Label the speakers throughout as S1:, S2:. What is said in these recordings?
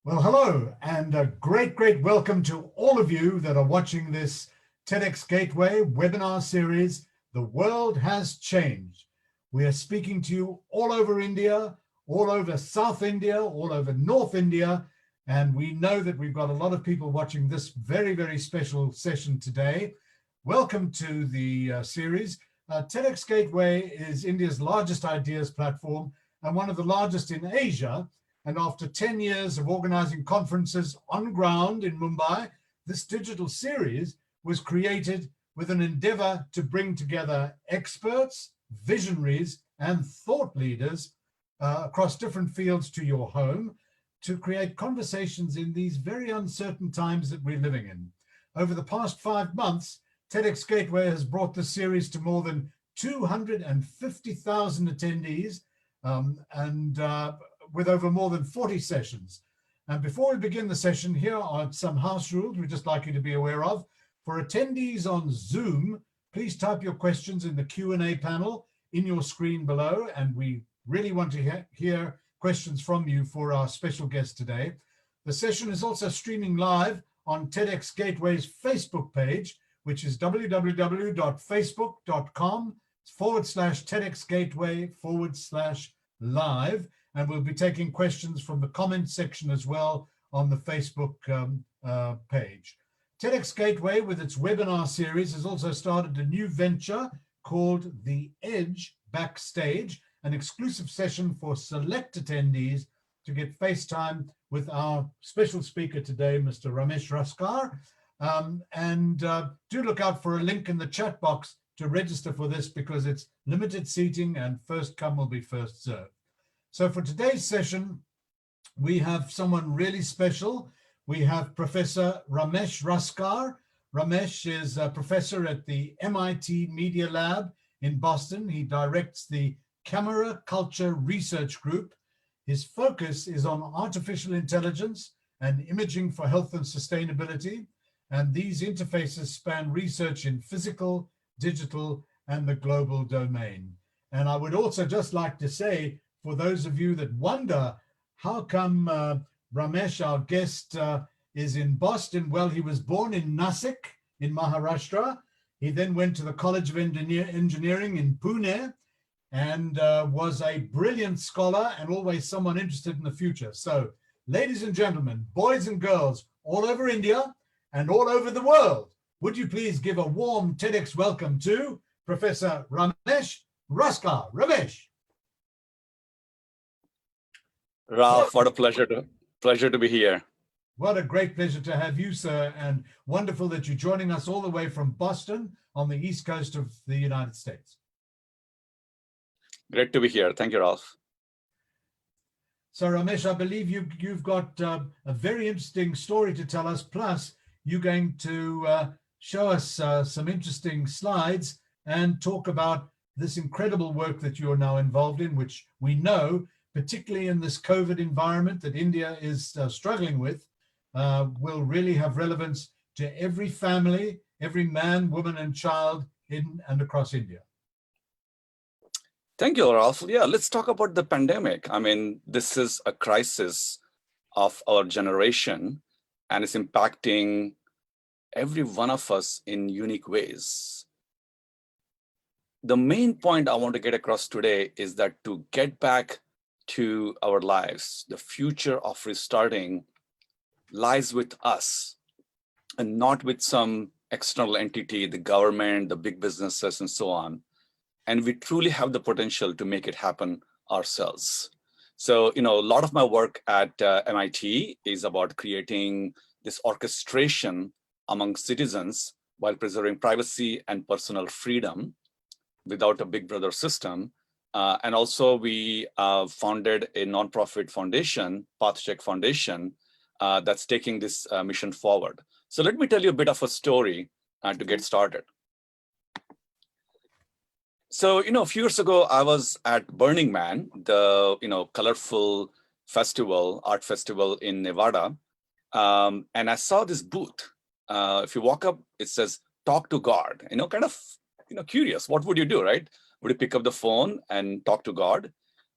S1: Well, hello, and a great welcome to all of you that are watching this TEDx Gateway webinar series, The World Has Changed. We are speaking to you all over India, all over South India, all over North India, and we know that we've got a lot of people watching this very special session today. Welcome to the series. TEDx Gateway is India's largest ideas platform and one of the largest in Asia. And after 10 years of organizing conferences on ground in Mumbai, this digital series was created with an endeavor to bring together experts, visionaries, and thought leaders across different fields to your home to create conversations in these very uncertain times that we're living in. Over the past 5 months, TEDx Gateway has brought this series to more than 250,000 attendees with over more than 40 sessions. And before we begin the session, here are some house rules we'd just like you to be aware of. For attendees on Zoom, please type your questions in the Q&A panel in your screen below, and we really want to hear questions from you for our special guest today. The session is also streaming live on TEDx Gateway's Facebook page, which is www.facebook.com/TEDxGateway/live. And we'll be taking questions from the comment section as well on the Facebook page. TEDx Gateway, with its webinar series, has also started a new venture called The Edge Backstage, an exclusive session for select attendees to get FaceTime with our special speaker today, Mr. Ramesh Raskar. Do look out for a link in the chat box to register for this because it's limited seating and first come will be first served. So for today's session, we have someone really special. We have Professor Ramesh Raskar. Ramesh is a professor at the MIT Media Lab in Boston. He directs the Camera Culture Research Group. His focus is on artificial intelligence and imaging for health and sustainability. And these interfaces span research in physical, digital, and the global domain. And I would also just like to say, for those of you that wonder, how come Ramesh, our guest, is in Boston? Well, he was born in Nashik in Maharashtra. He then went to the College of Engineering in Pune and was a brilliant scholar and always someone interested in the future. So, ladies and gentlemen, boys and girls all over India and all over the world, would you please give a warm TEDx welcome to Professor Ramesh Raskar. Ramesh.
S2: Ralph, what a pleasure to be here.
S1: What a great pleasure to have you, sir, and wonderful that you're joining us all the way from Boston on the East Coast of the United States.
S2: Great to be here. Thank you, Ralph.
S1: So, Ramesh, I believe you've got a very interesting story to tell us, plus you're going to show us some interesting slides and talk about this incredible work that you're now involved in, which we know, particularly in this COVID environment that India is struggling with, will really have relevance to every family, every man, woman, and child in and across India.
S2: Thank you, Ralph. Yeah, let's talk about the pandemic. I mean, this is a crisis of our generation, and it's impacting every one of us in unique ways. The main point I want to get across today is that to get back to our lives, the future of restarting lies with us and not with some external entity, the government, the big businesses, and so on. And we truly have the potential to make it happen ourselves. So, a lot of my work at MIT is about creating this orchestration among citizens while preserving privacy and personal freedom without a big brother system. And also we founded a nonprofit foundation, PathCheck Foundation, that's taking this mission forward. So let me tell you a bit of a story to get started. So, a few years ago, I was at Burning Man, the colorful festival, art festival in Nevada. And I saw this booth. If you walk up, it says, talk to God, kind of, curious. What would you do, right? Would you pick up the phone and talk to God?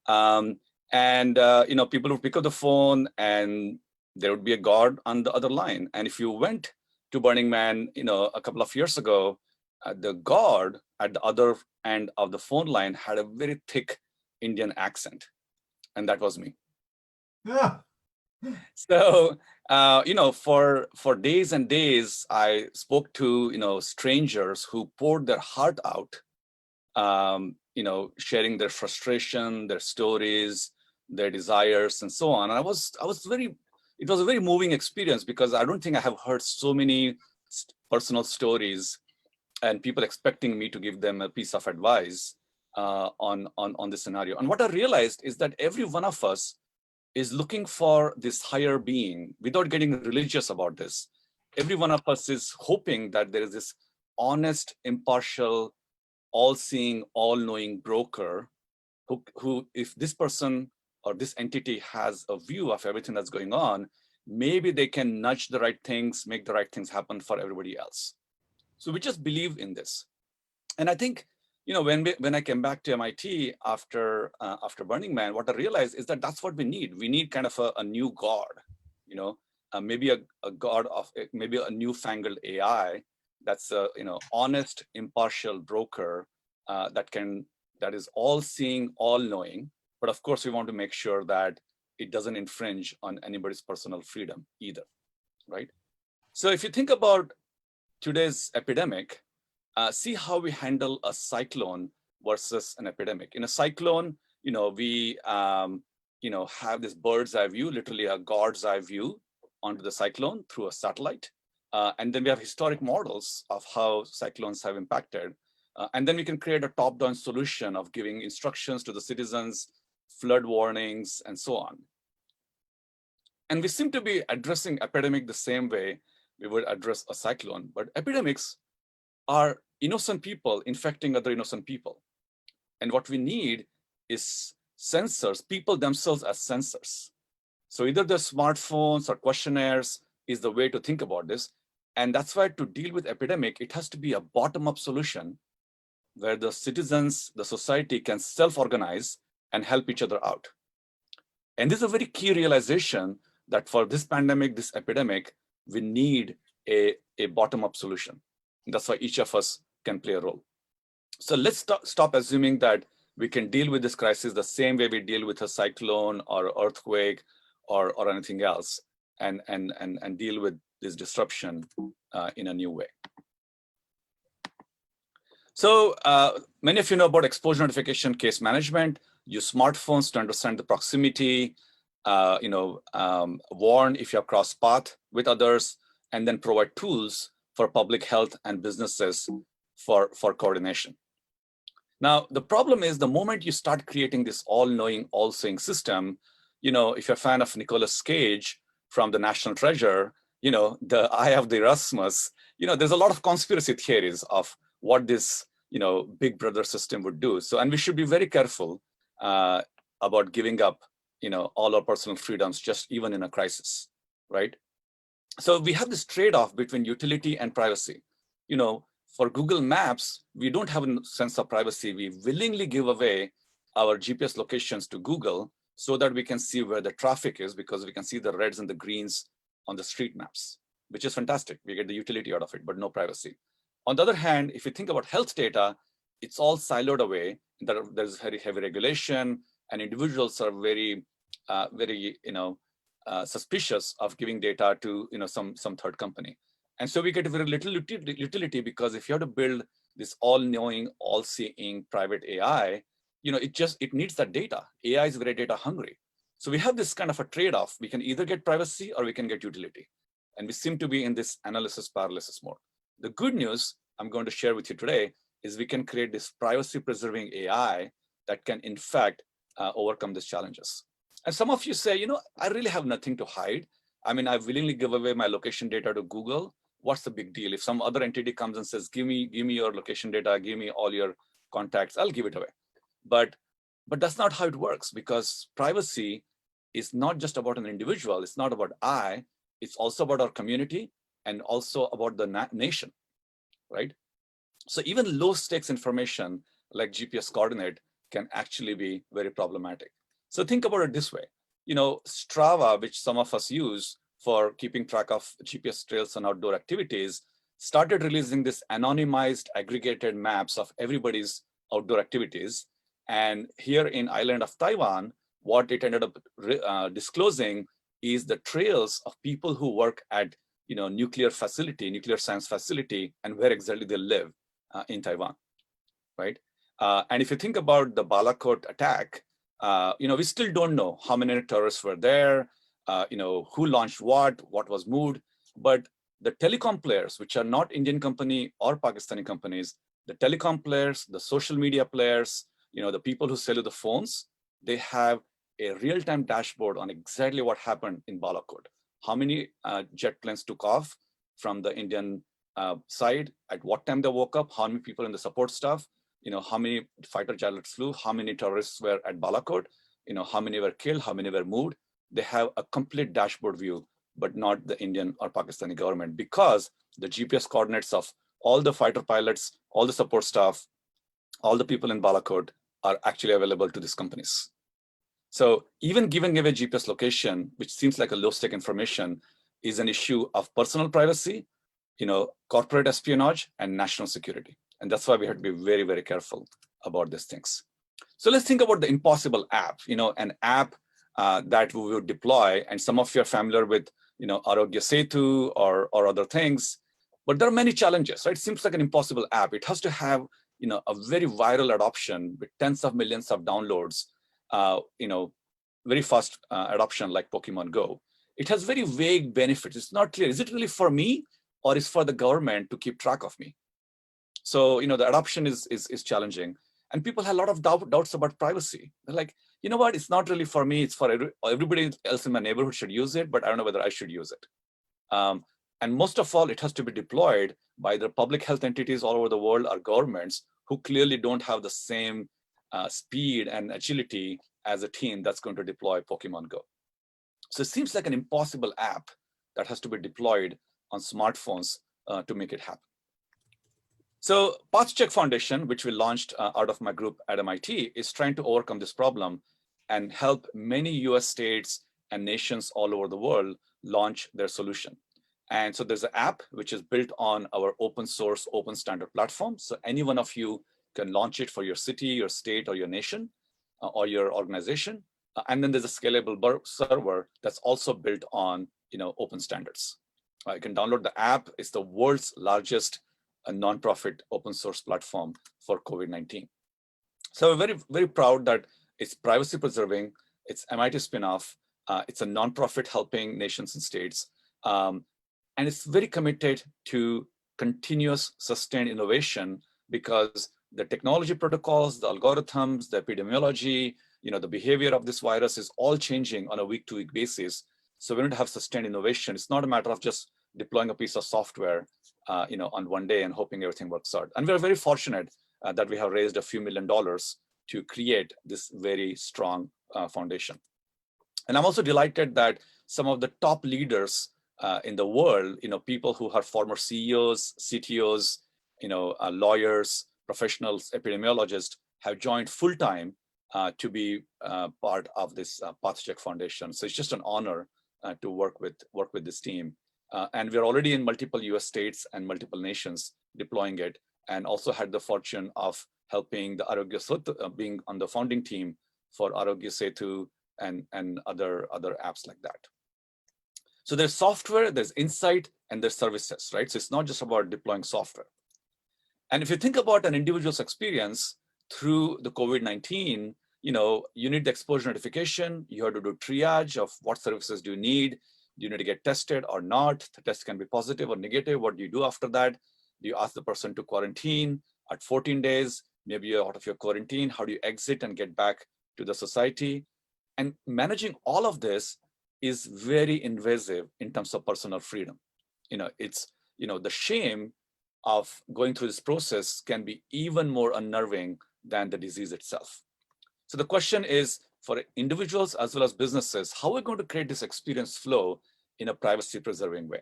S2: People would pick up the phone and there would be a guard on the other line. And if you went to Burning Man, a couple of years ago, the guard at the other end of the phone line had a very thick Indian accent, and that was me.
S1: Yeah.
S2: So, for days and days, I spoke to, strangers who poured their heart out, sharing their frustration, their stories, their desires, and so on. And it was a very moving experience, because I don't think I have heard so many personal stories and people expecting me to give them a piece of advice on this scenario. And what I realized is that every one of us is looking for this higher being without getting religious about this. Every one of us is hoping that there is this honest, impartial, all-seeing, all-knowing broker who, if this person or this entity has a view of everything that's going on, maybe they can nudge the right things, make the right things happen for everybody else. So we just believe in this. And I think, when I came back to MIT after Burning Man, what I realized is that that's what we need. We need kind of a new guard, maybe a guard of maybe a newfangled AI that's a honest, impartial broker that is all-seeing, all-knowing. But of course, we want to make sure that it doesn't infringe on anybody's personal freedom either, right? So if you think about today's epidemic, see how we handle a cyclone versus an epidemic. In a cyclone, we have this bird's eye view, literally a God's eye view onto the cyclone through a satellite. And then we have historic models of how cyclones have impacted. And then we can create a top-down solution of giving instructions to the citizens, flood warnings, and so on. And we seem to be addressing epidemic the same way we would address a cyclone, but epidemics are innocent people infecting other innocent people. And what we need is sensors, people themselves as sensors. So either the smartphones or questionnaires is the way to think about this. And that's why to deal with epidemic, it has to be a bottom-up solution where the citizens, the society can self-organize and help each other out. And this is a very key realization that for this pandemic, this epidemic, we need a bottom-up solution. And that's why each of us can play a role. So let's stop assuming that we can deal with this crisis the same way we deal with a cyclone or earthquake or anything else, and deal with this disruption in a new way. So many of you know about exposure notification case management. Use smartphones to understand the proximity, warn if you have crossed path with others, and then provide tools for public health and businesses for coordination. Now, the problem is the moment you start creating this all-knowing, all-seeing system, if you're a fan of Nicolas Cage from The National Treasure, the Eye of the Erasmus, there's a lot of conspiracy theories of what this, big brother system would do. So, and we should be very careful about giving up, all our personal freedoms, just even in a crisis, right? So we have this trade-off between utility and privacy. For Google Maps, we don't have a sense of privacy. We willingly give away our GPS locations to Google so that we can see where the traffic is, because we can see the reds and the greens on the street maps, which is fantastic. We get the utility out of it, but no privacy. On the other hand, if you think about health data, it's all siloed away. There's very heavy regulation, and individuals are very, suspicious of giving data to some third company. And so we get very little utility, because if you have to build this all-knowing, all-seeing private AI, it needs that data. AI is very data hungry. So we have this kind of a trade-off. We can either get privacy or we can get utility. And we seem to be in this analysis paralysis mode. The good news I'm going to share with you today is we can create this privacy-preserving AI that can, in fact, overcome these challenges. And some of you say, I really have nothing to hide. I mean, I willingly give away my location data to Google. What's the big deal? If some other entity comes and says, give me your location data, give me all your contacts, I'll give it away. But that's not how it works, because privacy is not just about an individual. It's not about I. It's also about our community and also about the nation, right? So even low stakes information like GPS coordinate can actually be very problematic. So think about it this way. Strava, which some of us use, for keeping track of GPS trails and outdoor activities, started releasing this anonymized aggregated maps of everybody's outdoor activities. And here in island of Taiwan, what it ended up disclosing is the trails of people who work at nuclear science facility, and where exactly they live in Taiwan, right? And if you think about the Balakot attack, we still don't know how many terrorists were there, who launched what was moved, but the telecom players, which are not Indian company or Pakistani companies, the telecom players, the social media players, the people who sell you the phones, they have a real-time dashboard on exactly what happened in Balakot. How many jet planes took off from the Indian side, at what time they woke up, how many people in the support staff, how many fighter jets flew, how many terrorists were at Balakot, how many were killed, how many were moved. They have a complete dashboard view, but not the Indian or Pakistani government, because the GPS coordinates of all the fighter pilots, all the support staff, all the people in Balakot are actually available to these companies. So even giving away GPS location, which seems like a low-stake information, is an issue of personal privacy, corporate espionage, and national security. And that's why we have to be very, very careful about these things. So let's think about the impossible app, an app that we would deploy. And some of you are familiar with, Arogya Setu or other things, but there are many challenges, right? It seems like an impossible app. It has to have, a very viral adoption with tens of millions of downloads, very fast adoption like Pokemon Go. It has very vague benefits. It's not clear. Is it really for me, or is for the government to keep track of me? So, the adoption is challenging. And people have a lot of doubts about privacy. They're like, you know what, it's not really for me. It's for everybody else in my neighborhood should use it, but I don't know whether I should use it. And most of all, it has to be deployed by the public health entities all over the world or governments who clearly don't have the same speed and agility as a team that's going to deploy Pokemon Go. So it seems like an impossible app that has to be deployed on smartphones to make it happen. So PathCheck Foundation, which we launched out of my group at MIT, is trying to overcome this problem and help many US states and nations all over the world launch their solution. And so there's an app which is built on our open source, open standard platform. So any one of you can launch it for your city, your state, or your nation, or your organization. And then there's a scalable server that's also built on open standards. You can download the app. It's the world's largest nonprofit open source platform for COVID-19. So we're very, very proud that it's privacy preserving, it's MIT spinoff, it's a nonprofit helping nations and states, and it's very committed to continuous sustained innovation, because the technology protocols, the algorithms, the epidemiology, the behavior of this virus is all changing on a week-to-week basis. So we need to have sustained innovation. It's not a matter of just deploying a piece of software, on one day and hoping everything works out. And we're very fortunate that we have raised a few $1 million to create this very strong foundation. And I'm also delighted that some of the top leaders in the world, people who are former CEOs, CTOs, lawyers, professionals, epidemiologists, have joined full-time to be part of this PathCheck Foundation. So it's just an honor to work with this team. And we're already in multiple US states and multiple nations deploying it, and also had the fortune of helping the Arogya Setu, being on the founding team for Arogya Setu and other apps like that. So there's software, there's insight, and there's services, right? So it's not just about deploying software. And if you think about an individual's experience through the COVID-19, you need the exposure notification, you have to do triage of what services do you need. Do you need to get tested or not? The test can be positive or negative. What do you do after that? Do you ask the person to quarantine at 14 days? Maybe you're out of your quarantine. How do you exit and get back to the society? And managing all of this is very invasive in terms of personal freedom. It's, the shame of going through this process can be even more unnerving than the disease itself. So the question is, for individuals as well as businesses, how are we going to create this experience flow in a privacy preserving way?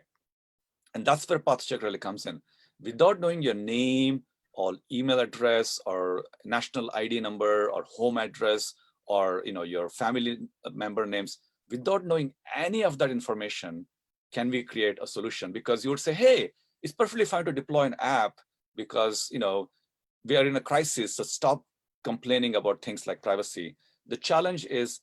S2: And that's where PathCheck really comes in. Without knowing your name or email address or national ID number or home address or your family member names, without knowing any of that information, can we create a solution? Because you would say, hey, it's perfectly fine to deploy an app because we are in a crisis, so stop complaining about things like privacy. The challenge is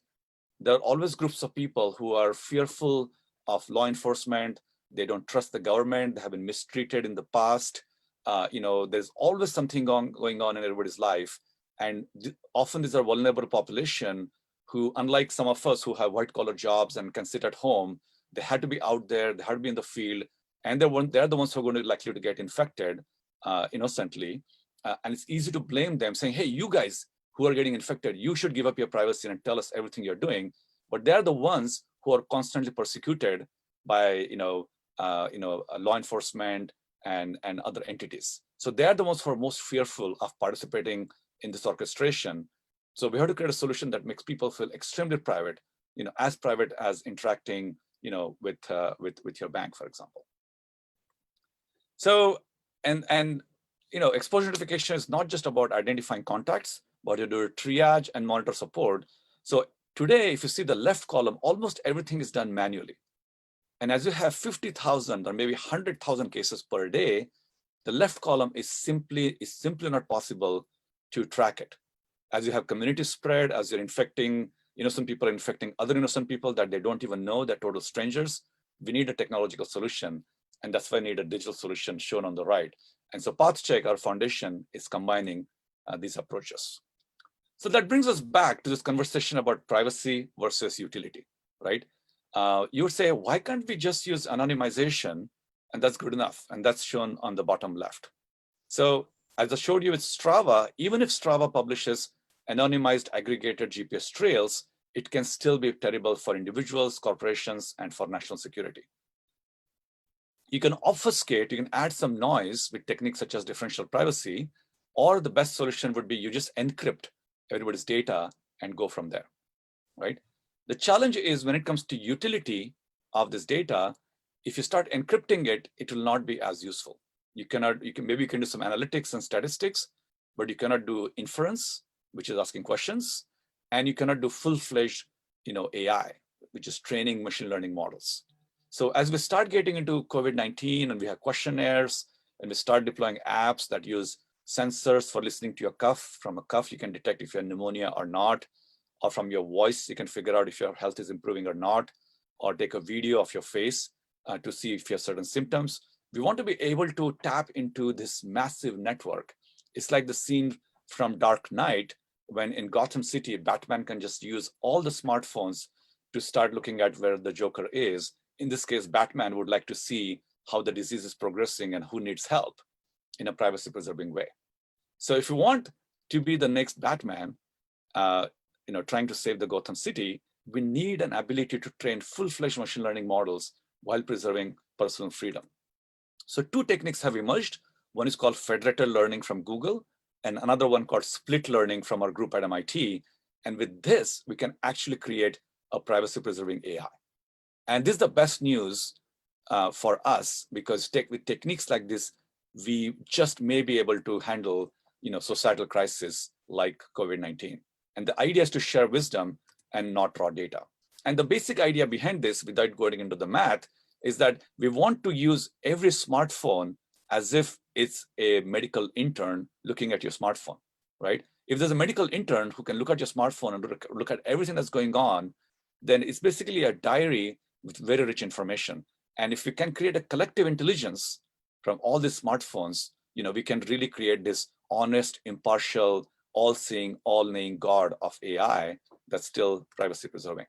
S2: there are always groups of people who are fearful of law enforcement. They don't trust the government. They have been mistreated in the past. There's always something going on in everybody's life. And often these are vulnerable population who, unlike some of us who have white collar jobs and can sit at home, they had to be out there, they had to be in the field, and they're the ones who are going to likely to get infected innocently. And it's easy to blame them, saying, hey, you guys who are getting infected, you should give up your privacy and tell us everything you're doing. But they're the ones who are constantly persecuted by law enforcement and other entities. So they're the ones who are most fearful of participating in this orchestration. So we have to create a solution that makes people feel extremely private, as private as interacting, with your bank, for example. So exposure notification is not just about identifying contacts, but you do triage and monitor support. So today, if you see the left column, almost everything is done manually. And as you have 50,000 or maybe 100,000 cases per day, the left column is simply not possible to track it. As you have community spread, as you're infecting innocent people, infecting other innocent people that they don't even know, they're total strangers, we need a technological solution. And that's why I need a digital solution shown on the right. And so PathCheck, our foundation, is combining these approaches. So that brings us back to this conversation about privacy versus utility, right? You would say, why can't we just use anonymization and that's good enough? And that's shown on the bottom left. So as I showed you with Strava, even if Strava publishes anonymized aggregated GPS trails, it can still be terrible for individuals, corporations, and for national security. You can obfuscate, you can add some noise with techniques such as differential privacy, or the best solution would be you just encrypt everybody's data and go from there, right? The challenge is when it comes to utility of this data, if you start encrypting it, it will not be as useful. Maybe you can do some analytics and statistics, but you cannot do inference, which is asking questions, and you cannot do full-fledged, AI, which is training machine learning models. So as we start getting into COVID-19 and we have questionnaires and we start deploying apps that use sensors for listening to your cough, from a cough you can detect if you have pneumonia or not, or from your voice you can figure out if your health is improving or not, or take a video of your face to see if you have certain symptoms. We want to be able to tap into this massive network. It's like the scene from Dark Knight when in Gotham City, Batman can just use all the smartphones to start looking at where the Joker is. In this case, Batman would like to see how the disease is progressing and who needs help in a privacy-preserving way. So if you want to be the next Batman, trying to save the Gotham City, we need an ability to train full-fledged machine learning models while preserving personal freedom. So two techniques have emerged. One is called federated learning from Google, and another one called split learning from our group at MIT. And with this, we can actually create a privacy-preserving AI. And this is the best news for us, because with techniques like this, we just may be able to handle societal crisis like COVID-19. And the idea is to share wisdom and not raw data. And the basic idea behind this, without going into the math, is that we want to use every smartphone as if it's a medical intern looking at your smartphone, right? If there's a medical intern who can look at your smartphone and look at everything that's going on, then it's basically a diary with very rich information. And if we can create a collective intelligence from all these smartphones, we can really create this honest, impartial, all-seeing, all-knowing God of AI that's still privacy preserving.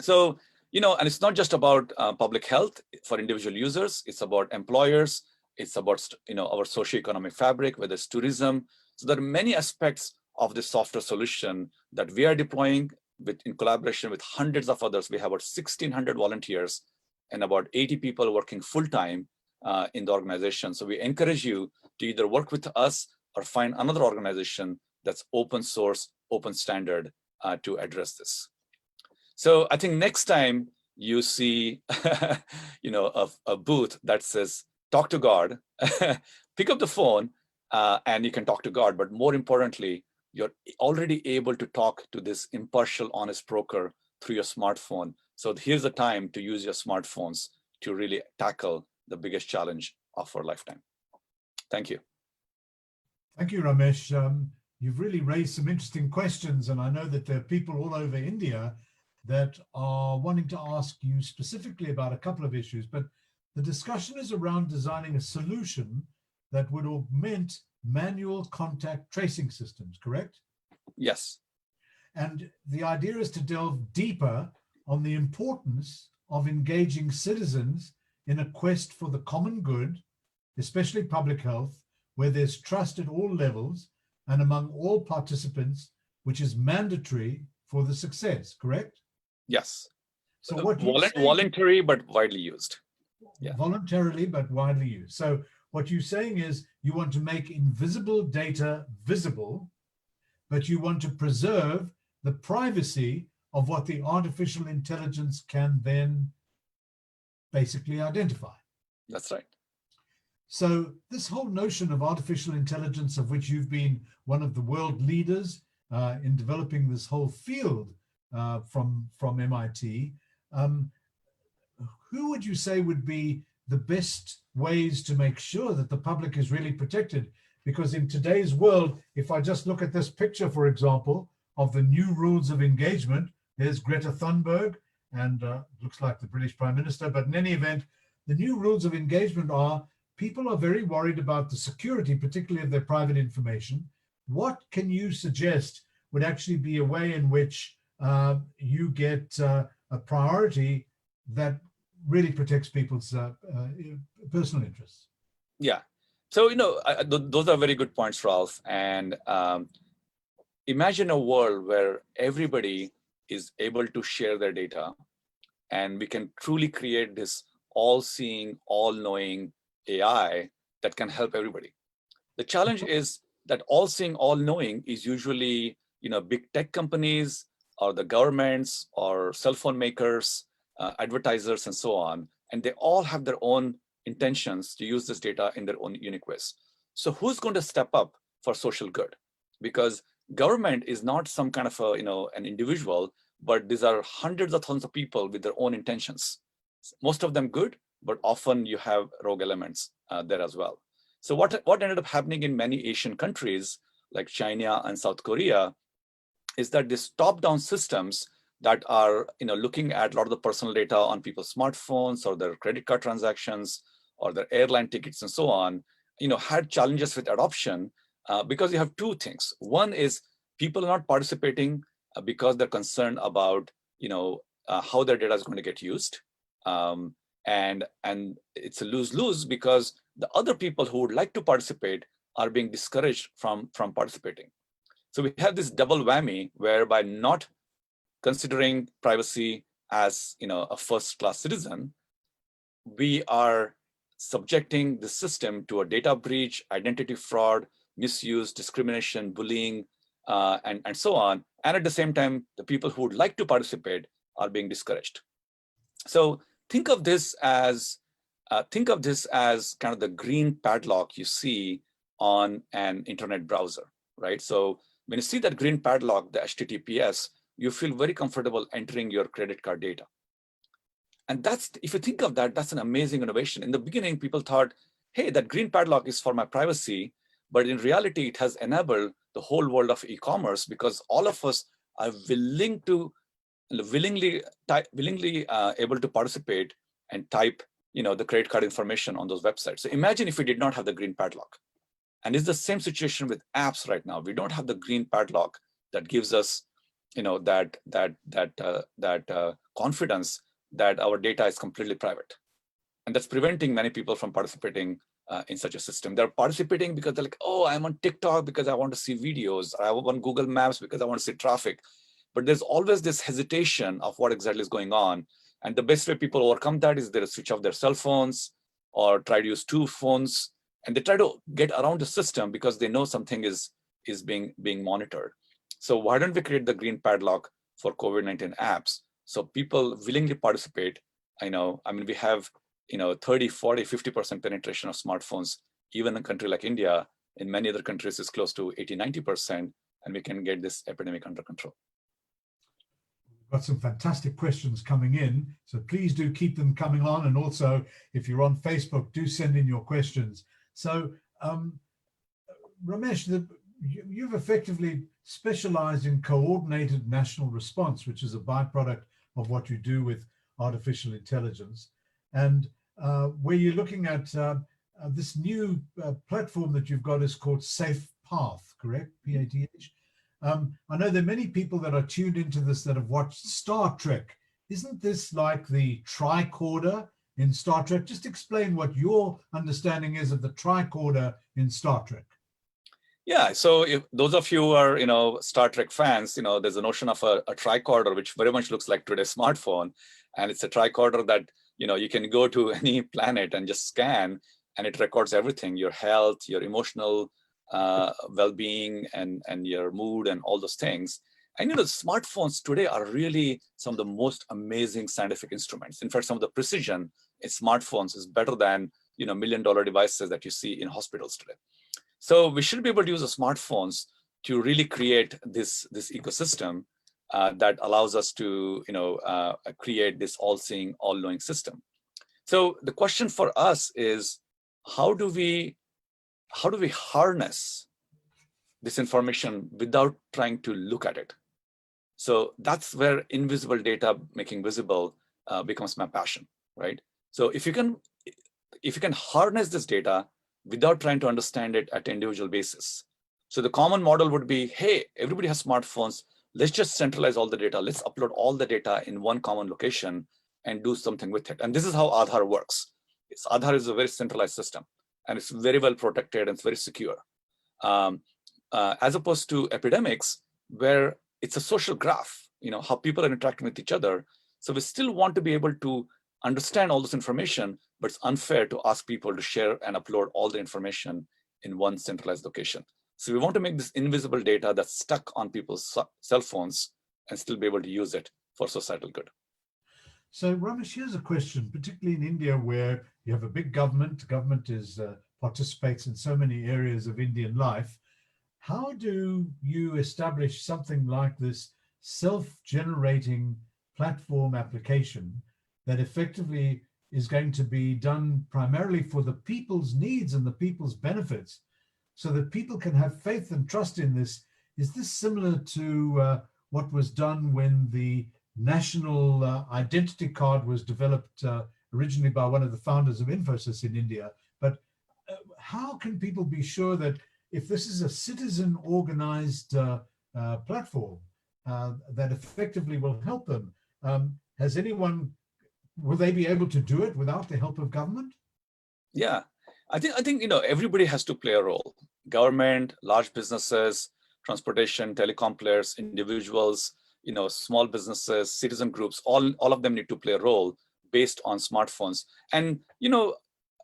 S2: So, and it's not just about public health for individual users, it's about employers, it's about, our socioeconomic fabric, whether it's tourism. So there are many aspects of this software solution that we are deploying in collaboration with hundreds of others. We have about 1,600 volunteers and about 80 people working full-time in the organization. So we encourage you to either work with us or find another organization that's open source, open standard to address this. So I think next time you see, a booth that says, talk to God, pick up the phone and you can talk to God. But more importantly, you're already able to talk to this impartial, honest broker through your smartphone. So here's the time to use your smartphones to really tackle the biggest challenge of our lifetime. Thank you.
S1: Thank you, Ramesh. You've really raised some interesting questions, and I know that there are people all over India that are wanting to ask you specifically about a couple of issues, but the discussion is around designing a solution that would augment manual contact tracing systems, correct?
S2: Yes.
S1: And the idea is to delve deeper on the importance of engaging citizens in a quest for the common good, especially public health, where there's trust at all levels and among all participants, which is mandatory for the success, correct?
S2: Yes.
S1: So what you say,
S2: voluntary but widely used. Yeah.
S1: Voluntarily but widely used. So what you're saying is you want to make invisible data visible, but you want to preserve the privacy of what the artificial intelligence can then basically identify.
S2: That's right.
S1: So this whole notion of artificial intelligence, of which you've been one of the world leaders in developing this whole field from MIT, who would you say would be the best ways to make sure that the public is really protected? Because in today's world, if I just look at this picture, for example, of the new rules of engagement, there's Greta Thunberg and looks like the British Prime Minister. But in any event, the new rules of engagement are people are very worried about the security, particularly of their private information. What can you suggest would actually be a way in which you get a priority that really protects people's personal interests?
S2: Yeah. So, those are very good points, Ralph. And imagine a world where everybody is able to share their data, and we can truly create this all-seeing, all-knowing AI that can help everybody. The challenge is that all-seeing, all-knowing is usually, big tech companies or the governments or cell phone makers, advertisers, and so on. And they all have their own intentions to use this data in their own unique ways. So who's going to step up for social good? Because government is not some kind of an individual, but these are hundreds of thousands of people with their own intentions. Most of them good, but often you have rogue elements there as well. So what ended up happening in many Asian countries like China and South Korea is that these top-down systems that are looking at a lot of the personal data on people's smartphones or their credit card transactions or their airline tickets and so on, had challenges with adoption because you have two things. One is people are not participating because they're concerned about how their data is going to get used. And it's a lose-lose because the other people who would like to participate are being discouraged from participating. So we have this double whammy whereby not considering privacy as a first-class citizen, we are subjecting the system to a data breach, identity fraud, misuse, discrimination, bullying, and so on. And at the same time, the people who would like to participate are being discouraged. So think of this as kind of the green padlock you see on an internet browser, right? So when you see that green padlock, the HTTPS, you feel very comfortable entering your credit card data. And if you think of that, that's an amazing innovation. In the beginning, people thought, hey, that green padlock is for my privacy. But in reality, it has enabled the whole world of e-commerce because all of us are willingly able to participate and type the credit card information on those websites. So imagine if we did not have the green padlock. And it's the same situation with apps right now. We don't have the green padlock that gives us that confidence that our data is completely private. And that's preventing many people from participating in such a system. They're participating because they're like, oh, I'm on TikTok because I want to see videos. Or I'm on Google Maps because I want to see traffic. But there's always this hesitation of what exactly is going on. And the best way people overcome that is they switch off their cell phones or try to use two phones. And they try to get around the system because they know something is being monitored. So why don't we create the green padlock for COVID-19 apps so people willingly participate? We have 30, 40, 50% penetration of smartphones, even in a country like India. In many other countries, it's close to 80, 90%, and we can get this epidemic under control.
S1: Got some fantastic questions coming in, so please do keep them coming on. And also, if you're on Facebook, do send in your questions. So, Ramesh, you've effectively specialized in coordinated national response, which is a byproduct of what you do with artificial intelligence. And where you're looking at this new platform that you've got is called Safe Path, correct? PATH. I know there are many people that are tuned into this that have watched Star Trek. Isn't this like the tricorder in Star Trek? Just explain what your understanding is of the tricorder in Star Trek.
S2: Yeah, so if those of you who are, Star Trek fans, there's a notion of a tricorder, which very much looks like today's smartphone. And it's a tricorder that, you can go to any planet and just scan, and it records everything, your health, your emotional well-being, and your mood, and all those things. And smartphones today are really some of the most amazing scientific instruments. In fact, some of the precision in smartphones is better than $1 million devices that you see in hospitals today. So we should be able to use the smartphones to really create this ecosystem that allows us to create this all-seeing, all-knowing system. So the question for us is, how do we harness this information without trying to look at it? So that's where invisible data making visible becomes my passion, right? So if you can harness this data without trying to understand it at an individual basis. So the common model would be, hey, everybody has smartphones. Let's just centralize all the data. Let's upload all the data in one common location and do something with it. And this is how Aadhaar works. Aadhaar is a very centralized system, and it's very well protected, and it's very secure. As opposed to epidemics, where it's a social graph, how people are interacting with each other. So we still want to be able to understand all this information, but it's unfair to ask people to share and upload all the information in one centralized location. So we want to make this invisible data that's stuck on people's cell phones and still be able to use it for societal good.
S1: So Ramesh, here's a question, particularly in India, where you have a big government. Government participates in so many areas of Indian life. How do you establish something like this self-generating platform application that effectively is going to be done primarily for the people's needs and the people's benefits, so that people can have faith and trust in this? Is this similar to what was done when the national identity card was developed originally by one of the founders of Infosys in India? But how can people be sure that if this is a citizen organized platform that effectively will help them, will they be able to do it without the help of government?
S2: Yeah, I think everybody has to play a role. Government, large businesses, transportation, telecom players, individuals, small businesses, citizen groups, all of them need to play a role based on smartphones. And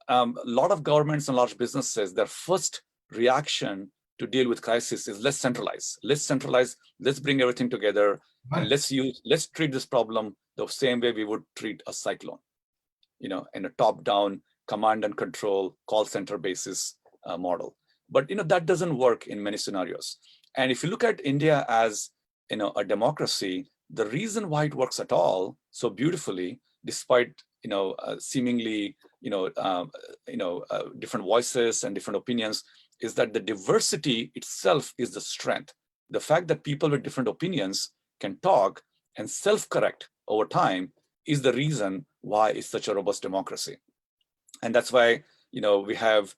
S2: a lot of governments and large businesses, their first reaction to deal with crisis is let's centralize, let's bring everything together, right, and let's treat this problem the same way we would treat a cyclone, in a top-down command and control call center basis model. But that doesn't work in many scenarios. And if you look at India as a democracy, the reason why it works at all so beautifully, despite seemingly different voices and different opinions, is that the diversity itself is the strength. The fact that people with different opinions can talk and self-correct over time is the reason why it's such a robust democracy. And that's why we have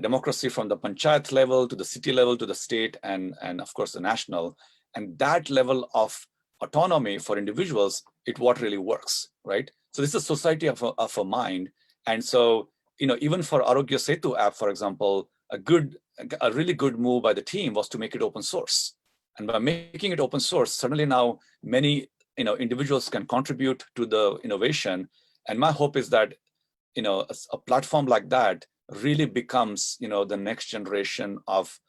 S2: democracy from the panchayat level to the city level to the state and of course the national. And that level of autonomy for individuals, what really works, right? So this is a society of a mind. And so even for Arogya Setu app, for example, a really good move by the team was to make it open source. And by making it open source, suddenly now many individuals can contribute to the innovation. And my hope is that a platform like that really becomes the next generation of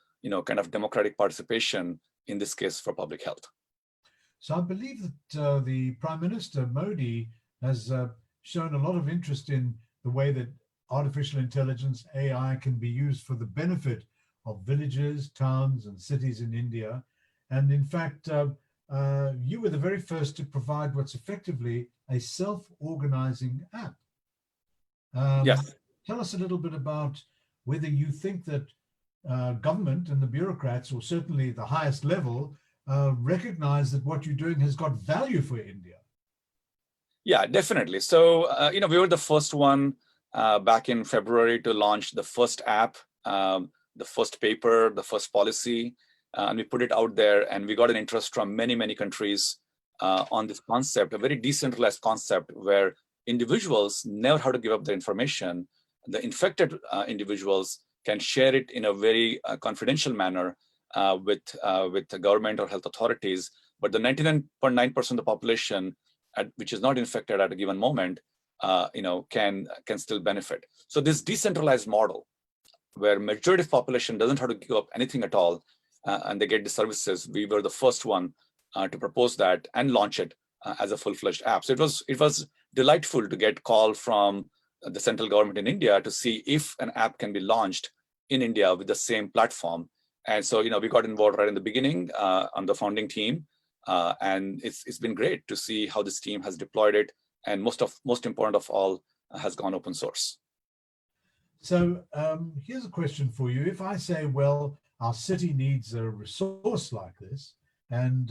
S2: kind of democratic participation, in this case for public health.
S1: So I believe that the Prime Minister Modi has shown a lot of interest in the way that artificial intelligence, AI, can be used for the benefit of villages, towns, and cities in India. And in fact, you were the very first to provide what's effectively a self-organizing app.
S2: Yes.
S1: Tell us a little bit about whether you think that government and the bureaucrats, or certainly the highest level, recognize that what you're doing has got value for India.
S2: Yeah, definitely. So, we were the first one back in February to launch the first app, the first paper, the first policy, and we put it out there, and we got an interest from many, many countries on this concept, a very decentralized concept where individuals never have to give up their information. The infected individuals can share it in a very confidential manner with the government or health authorities, but the 99.9% of the population which is not infected at a given moment, can still benefit. So this decentralized model, where majority of population doesn't have to give up anything at all, and they get the services, we were the first one to propose that and launch it as a full-fledged app. So it was delightful to get call from the central government in India to see if an app can be launched in India with the same platform. And so, we got involved right in the beginning on the founding team. And it's been great to see how this team has deployed it, and most important of all, has gone open source.
S1: So here's a question for you. If I say, well, our city needs a resource like this, and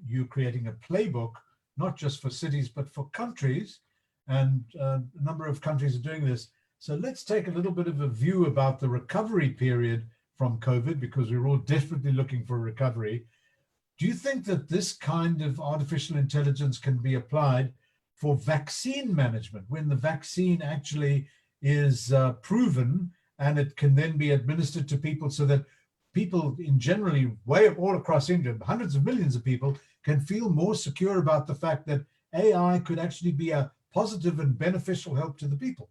S1: you're creating a playbook, not just for cities, but for countries, and a number of countries are doing this. So let's take a little bit of a view about the recovery period from COVID, because we're all desperately looking for a recovery. Do you think that this kind of artificial intelligence can be applied for vaccine management, when the vaccine actually is proven and it can then be administered to people, so that people in generally all across India, hundreds of millions of people, can feel more secure about the fact that AI could actually be a positive and beneficial help to the people?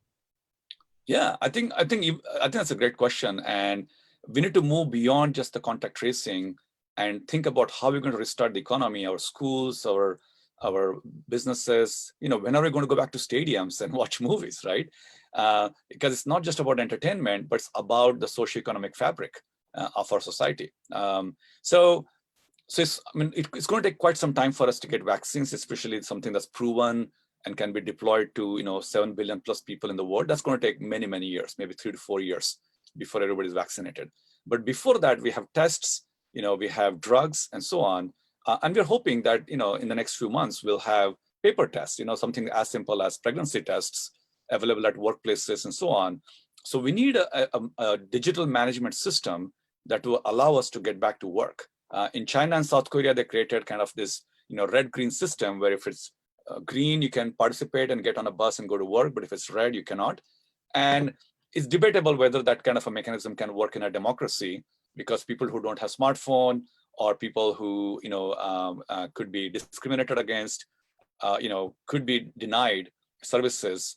S2: Yeah, I think that's a great question, and we need to move beyond just the contact tracing and think about how we're going to restart the economy, our schools, our businesses. When are we going to go back to stadiums and watch movies, right? Because it's not just about entertainment, but it's about the socioeconomic fabric of our society. So it's going to take quite some time for us to get vaccines, especially something that's proven and can be deployed to 7 billion plus people in the world. That's going to take many, many years, maybe 3 to 4 years before everybody's vaccinated. But before that, we have tests, we have drugs and so on. And we're hoping that, in the next few months, we'll have paper tests, something as simple as pregnancy tests available at workplaces and so on. So we need a digital management system that will allow us to get back to work. In China and South Korea, they created kind of this, red-green system where if it's green, you can participate and get on a bus and go to work, but if it's red, you cannot. And it's debatable whether that kind of a mechanism can work in a democracy, because people who don't have smartphone, or people who could be discriminated against, could be denied services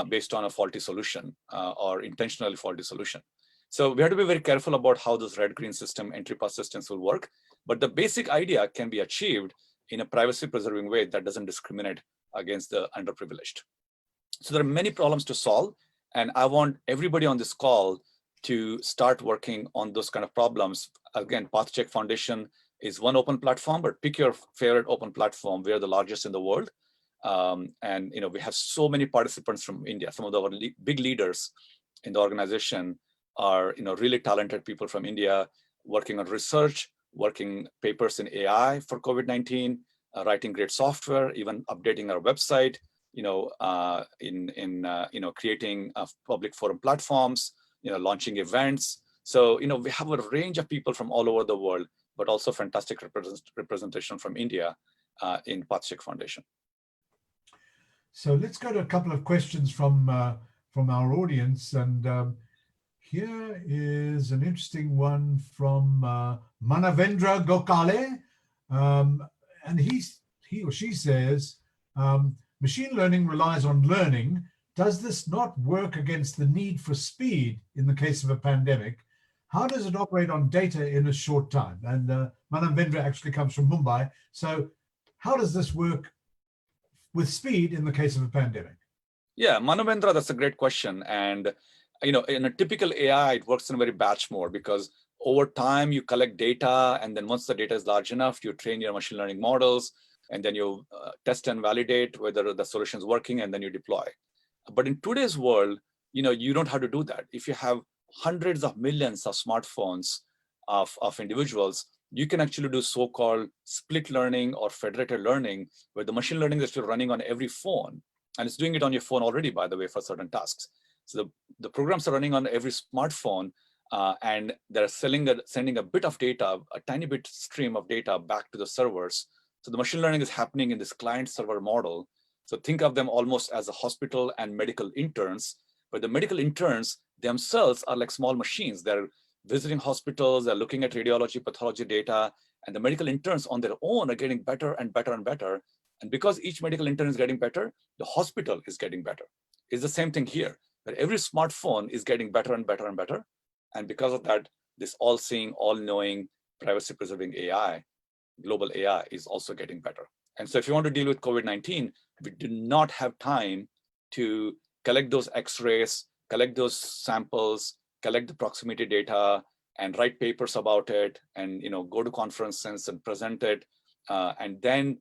S2: based on a faulty solution or intentionally faulty solution. So we have to be very careful about how this red-green system, entry pass systems will work. But the basic idea can be achieved in a privacy-preserving way that doesn't discriminate against the underprivileged. So there are many problems to solve, and I want everybody on this call to start working on those kind of problems. Again, PathCheck Foundation is one open platform, but pick your favorite open platform. We are the largest in the world. And we have so many participants from India. Some of our big leaders in the organization are really talented people from India, working on research, working papers in AI for COVID-19, writing great software, even updating our website, creating public forum platforms, launching events. So, we have a range of people from all over the world, but also fantastic representation from India in PathCheck Foundation.
S1: So let's go to a couple of questions from our audience. And here is an interesting one from Manavendra Gokale. And he or she says, machine learning relies on learning. Does this not work against the need for speed in the case of a pandemic? How does it operate on data in a short time? And Manavendra actually comes from Mumbai. So how does this work with speed in the case of a pandemic?
S2: Yeah, Manavendra, that's a great question. And in a typical AI, it works in a very batch mode, because Over time, you collect data, and then once the data is large enough, you train your machine learning models, and then you test and validate whether the solution is working, and then you deploy. But in today's world, you don't have to do that. If you have hundreds of millions of smartphones of individuals, you can actually do so-called split learning or federated learning, where the machine learning is still running on every phone, and it's doing it on your phone already, by the way, for certain tasks. So the programs are running on every smartphone, and they're sending a bit of data, a tiny bit stream of data back to the servers. So the machine learning is happening in this client-server model. So think of them almost as a hospital and medical interns, but the medical interns themselves are like small machines. They're visiting hospitals, they're looking at radiology, pathology data, and the medical interns on their own are getting better and better and better. And because each medical intern is getting better, the hospital is getting better. It's the same thing here, that every smartphone is getting better and better and better. And because of that, this all-seeing, all-knowing, privacy-preserving AI, global AI, is also getting better. And so if you want to deal with COVID-19, we do not have time to collect those X-rays, collect those samples, collect the proximity data, and write papers about it, and go to conferences and present it, and then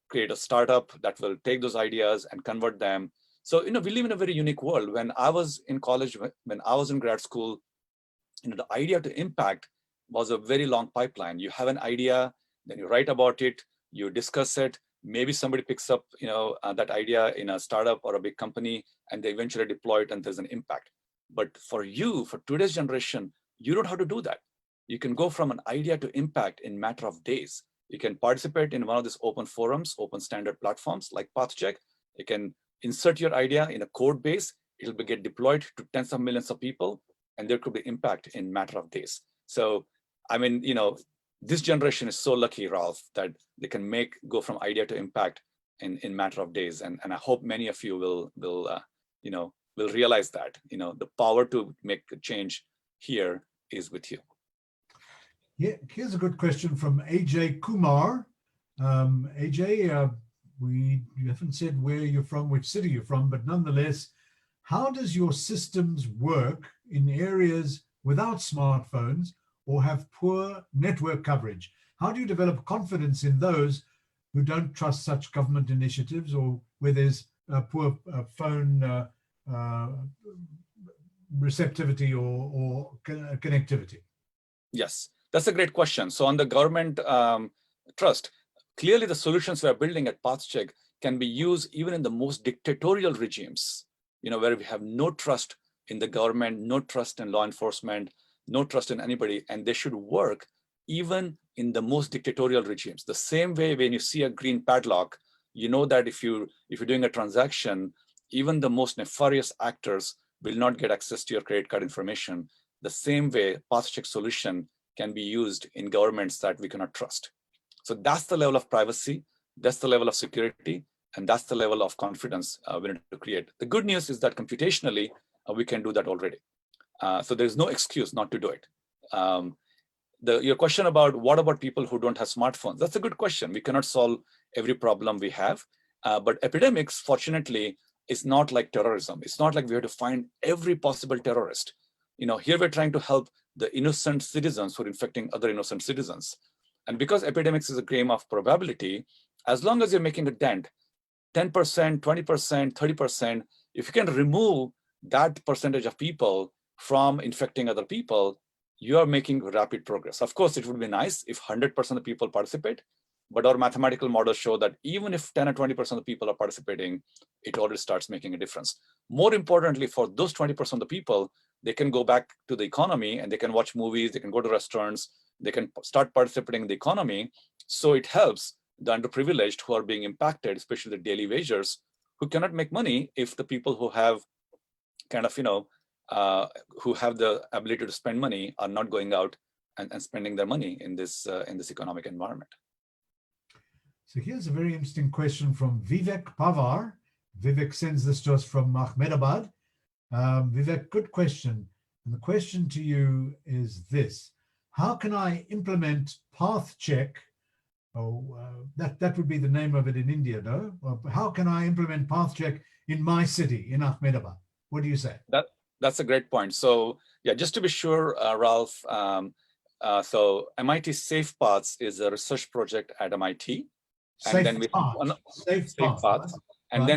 S2: create a startup that will take those ideas and convert them. So we live in a very unique world. When I was in college, when I was in grad school, the idea to impact was a very long pipeline. You have an idea, then you write about it, you discuss it, maybe somebody picks up that idea in a startup or a big company, and they eventually deploy it, and there's an impact. But for today's generation, you don't have to do that. You can go from an idea to impact in a matter of days. You can participate in one of these open forums, open standard platforms like PathCheck. You can insert your idea in a code base. It'll get deployed to tens of millions of people, and there could be impact in a matter of days. So, this generation is so lucky, Ralph, that they can go from idea to impact in a matter of days. And I hope many of you will realize that, the power to make a change here is with you.
S1: Yeah, here's a good question from AJ Kumar. AJ, you haven't said where you're from, which city you're from, but nonetheless, how does your systems work in areas without smartphones or have poor network coverage? How do you develop confidence in those who don't trust such government initiatives, or where there's poor phone receptivity or connectivity?
S2: Yes, that's a great question. So on the government trust, clearly the solutions we are building at PathCheck can be used even in the most dictatorial regimes, where we have no trust in the government, no trust in law enforcement, no trust in anybody, and they should work even in the most dictatorial regimes. The same way when you see a green padlock, you know that if you're doing a transaction, even the most nefarious actors will not get access to your credit card information. The same way, PathCheck solution can be used in governments that we cannot trust. So that's the level of privacy, that's the level of security, and that's the level of confidence we need to create. The good news is that computationally, we can do that already. So there's no excuse not to do it. Your question about what about people who don't have smartphones, that's a good question. We cannot solve every problem we have, but epidemics, fortunately, is not like terrorism. It's not like we have to find every possible terrorist. Here we're trying to help the innocent citizens who are infecting other innocent citizens. And because epidemics is a game of probability, as long as you're making a dent, 10%, 20%, 30%, if you can remove that percentage of people from infecting other people, you are making rapid progress. Of course, it would be nice if 100% of people participate, but our mathematical models show that even if 10 or 20% of people are participating, it already starts making a difference. More importantly, for those 20% of the people, they can go back to the economy and they can watch movies, they can go to restaurants, they can start participating in the economy. So it helps the underprivileged who are being impacted, especially the daily wagers, who cannot make money if the people who have who have the ability to spend money are not going out and spending their money in this economic environment.
S1: So here's a very interesting question from Vivek Pavar. Vivek sends this to us from Ahmedabad. Vivek, good question. And the question to you is this: how can I implement PathCheck? That would be the name of it in India, no? How can I implement PathCheck in my city, in What do you say?
S2: That's a great point. So yeah, just to be sure, Ralph, So MIT Safe Paths is a research project at MIT. And
S1: Safe
S2: then we
S1: path. Safe
S2: Safe
S1: path.
S2: Paths. And
S1: Right.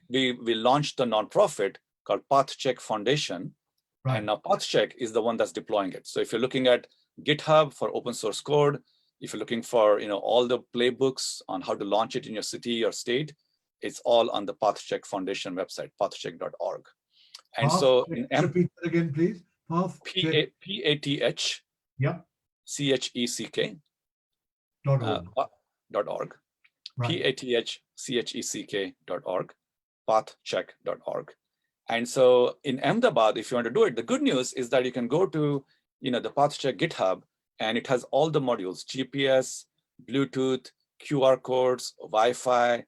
S2: then we launched a nonprofit called PathCheck Foundation.
S1: Right.
S2: And now PathCheck is the one that's deploying it. So if you're looking at GitHub for open source code, if you're looking for all the playbooks on how to launch it in your city or state, it's all on the PathCheck Foundation website, pathcheck.org. And
S1: Path
S2: so
S1: check.
S2: in
S1: Repeat that again, please. Path check.
S2: PATH
S1: Yep.
S2: CHECK
S1: .org.
S2: .org.
S1: Right.
S2: PATHCHECK.org, pathcheck.org. And so in Ahmedabad, if you want to do it, the good news is that you can go to the PathCheck GitHub, and it has all the modules: GPS, Bluetooth, QR codes, Wi-Fi.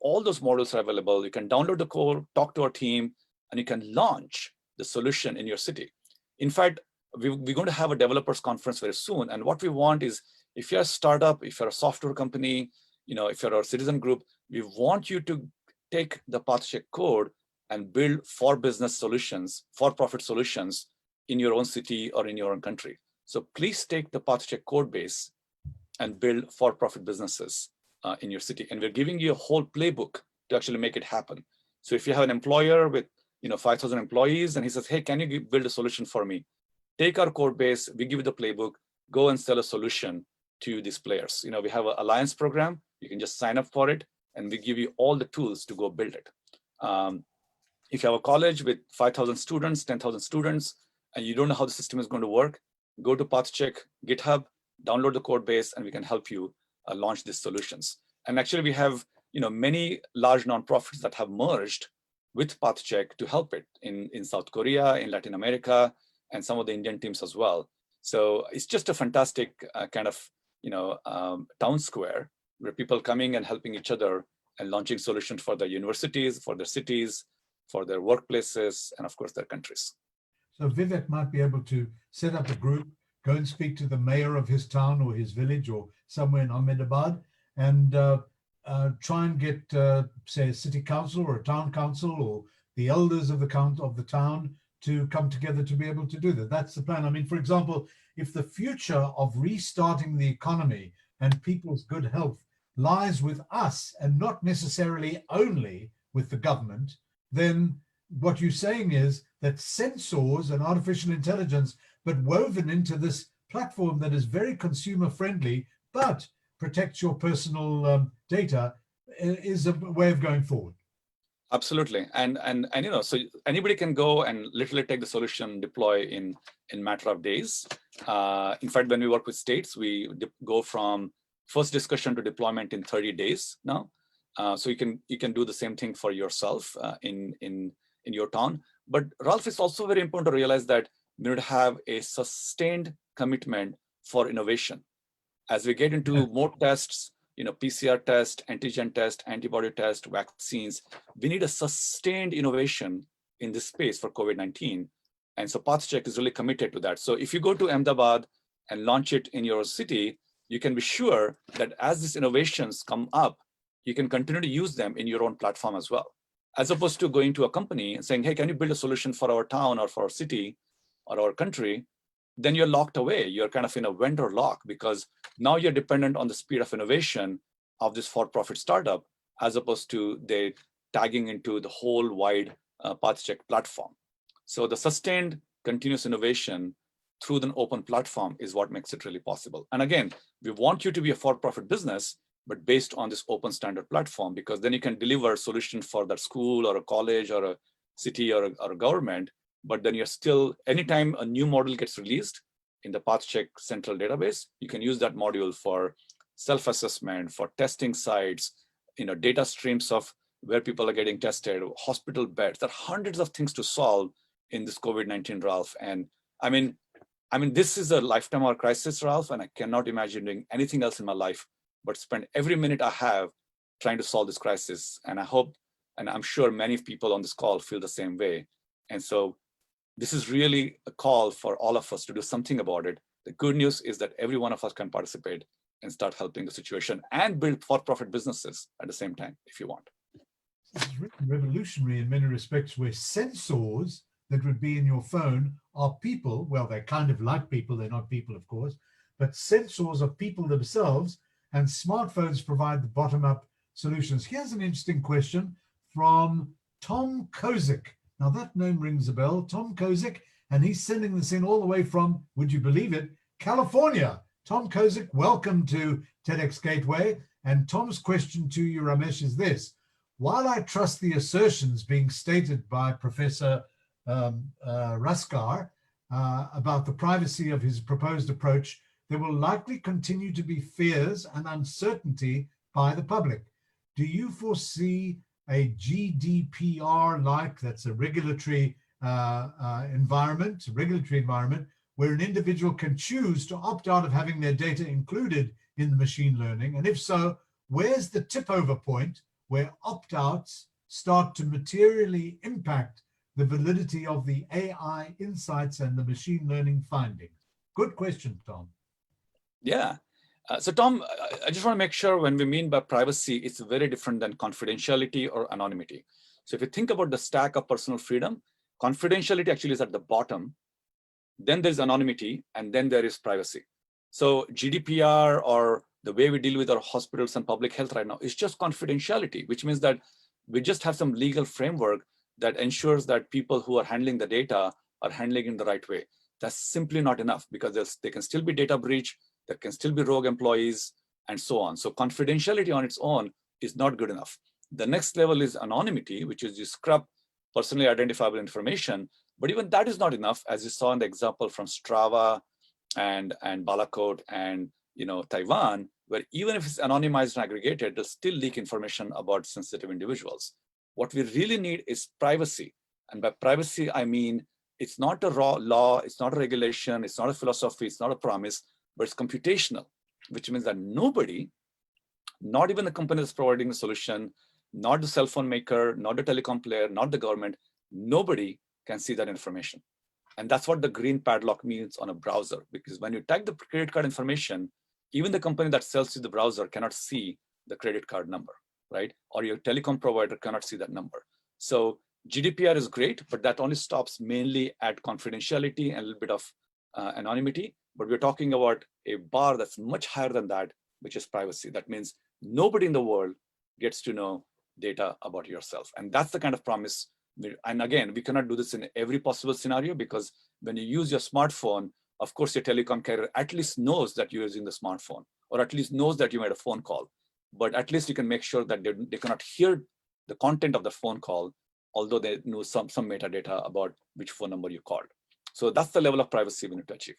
S2: All those modules are available. You can download the code, talk to our team, and you can launch the solution in your city. In fact, we're going to have a developers conference very soon. And what we want is, if you're a startup, if you're a software company, if you're a citizen group, we want you to take the PathCheck code and build for-business solutions, for-profit solutions in your own city or in your own country. So please take the PathCheck code base and build for-profit businesses in your city. And we're giving you a whole playbook to actually make it happen. So if you have an employer with 5,000 employees and he says, hey, can you build a solution for me? Take our code base, we give you the playbook, go and sell a solution to these players. We have an alliance program. You can just sign up for it, and we give you all the tools to go build it. If you have a college with 5,000 students, 10,000 students, and you don't know how the system is going to work, go to PathCheck GitHub, download the code base, and we can help you launch these solutions. And actually, we have many large nonprofits that have merged with PathCheck to help it in South Korea, in Latin America, and some of the Indian teams as well. So it's just a fantastic kind of town square where people coming and helping each other and launching solutions for their universities, for their cities, for their workplaces, and of course their countries.
S1: So Vivek might be able to set up a group, go and speak to the mayor of his town or his village or somewhere in Ahmedabad, and try and get, say, a city council or a town council or the elders of the town to come together to be able to do that. That's the plan. I mean, for example, if the future of restarting the economy and people's good health lies with us and not necessarily only with the government, then what you're saying is that sensors and artificial intelligence, but woven into this platform that is very consumer friendly, but protects your personal data, is a way of going forward.
S2: Absolutely, and so anybody can go and literally take the solution, deploy in matter of days. In fact, when we work with states, we go from first discussion to deployment in 30 days now. So you can do the same thing for yourself in your town. But Ralph, it's also very important to realize that we need to have a sustained commitment for innovation. As we get into more tests, PCR test, antigen test, antibody test, vaccines, we need a sustained innovation in this space for COVID-19. And so PathCheck is really committed to that. So if you go to Ahmedabad and launch it in your city, you can be sure that as these innovations come up, you can continue to use them in your own platform as well. As opposed to going to a company and saying, hey, can you build a solution for our town or for our city or our country? Then you're locked away. You're kind of in a vendor lock because now you're dependent on the speed of innovation of this for-profit startup, as opposed to they tagging into the whole wide PathCheck platform. So the sustained continuous innovation through the open platform is what makes it really possible. And again, we want you to be a for-profit business, but based on this open standard platform, because then you can deliver a solution for that school or a college or a city or a government. But then you're still, anytime a new model gets released in the PathCheck central database, you can use that module for self-assessment, for testing sites, data streams of where people are getting tested, hospital beds. There are hundreds of things to solve in this COVID-19, Ralph. And I mean, this is a lifetime of crisis, Ralph, and I cannot imagine doing anything else in my life but spend every minute I have trying to solve this crisis. And I hope, and I'm sure many people on this call feel the same way. And so this is really a call for all of us to do something about it. The good news is that every one of us can participate and start helping the situation and build for-profit businesses at the same time, if you want.
S1: This is really revolutionary in many respects, where sensors that would be in your phone are people. Well, they're kind of like people. They're not people, of course, but sensors of people themselves, and smartphones provide the bottom-up solutions. Here's an interesting question from Tom Kozik. Now that name rings a bell, Tom Kozik, and he's sending this in all the way from, would you believe it, California. Tom Kozik, welcome to TEDx Gateway. And Tom's question to you, Ramesh, is this. While I trust the assertions being stated by Professor Raskar about the privacy of his proposed approach, there will likely continue to be fears and uncertainty by the public. Do you foresee a GDPR-like, that's a regulatory environment, where an individual can choose to opt out of having their data included in the machine learning? And if so, where's the tip-over point where opt-outs start to materially impact the validity of the AI insights and the machine learning findings? Good question, Tom.
S2: Yeah. So Tom, I just want to make sure when we mean by privacy, it's very different than confidentiality or anonymity. So if you think about the stack of personal freedom, confidentiality actually is at the bottom. Then there's anonymity, and then there is privacy. So GDPR, or the way we deal with our hospitals and public health right now, is just confidentiality, which means that we just have some legal framework that ensures that people who are handling the data are handling it in the right way. That's simply not enough, because there can still be data breach, there can still be rogue employees, and so on. So confidentiality on its own is not good enough. The next level is anonymity, which is you scrub personally identifiable information, but even that is not enough, as you saw in the example from Strava and Balakot and Taiwan, where even if it's anonymized and aggregated, they'll still leak information about sensitive individuals. What we really need is privacy. And by privacy, I mean, it's not a raw law, it's not a regulation, it's not a philosophy, it's not a promise, but it's computational, which means that nobody, not even the company that's providing the solution, not the cell phone maker, not the telecom player, not the government, nobody can see that information. And that's what the green padlock means on a browser, because when you tag the credit card information, even the company that sells you the browser cannot see the credit card number, right? Or your telecom provider cannot see that number. So GDPR is great, but that only stops mainly at confidentiality and a little bit of anonymity. But we're talking about a bar that's much higher than that, which is privacy. That means nobody in the world gets to know data about yourself. And that's the kind of promise. And again, we cannot do this in every possible scenario, because when you use your smartphone, of course, your telecom carrier at least knows that you're using the smartphone, or at least knows that you made a phone call. But at least you can make sure that they cannot hear the content of the phone call, although they know some metadata about which phone number you called. So that's the level of privacy we need to achieve,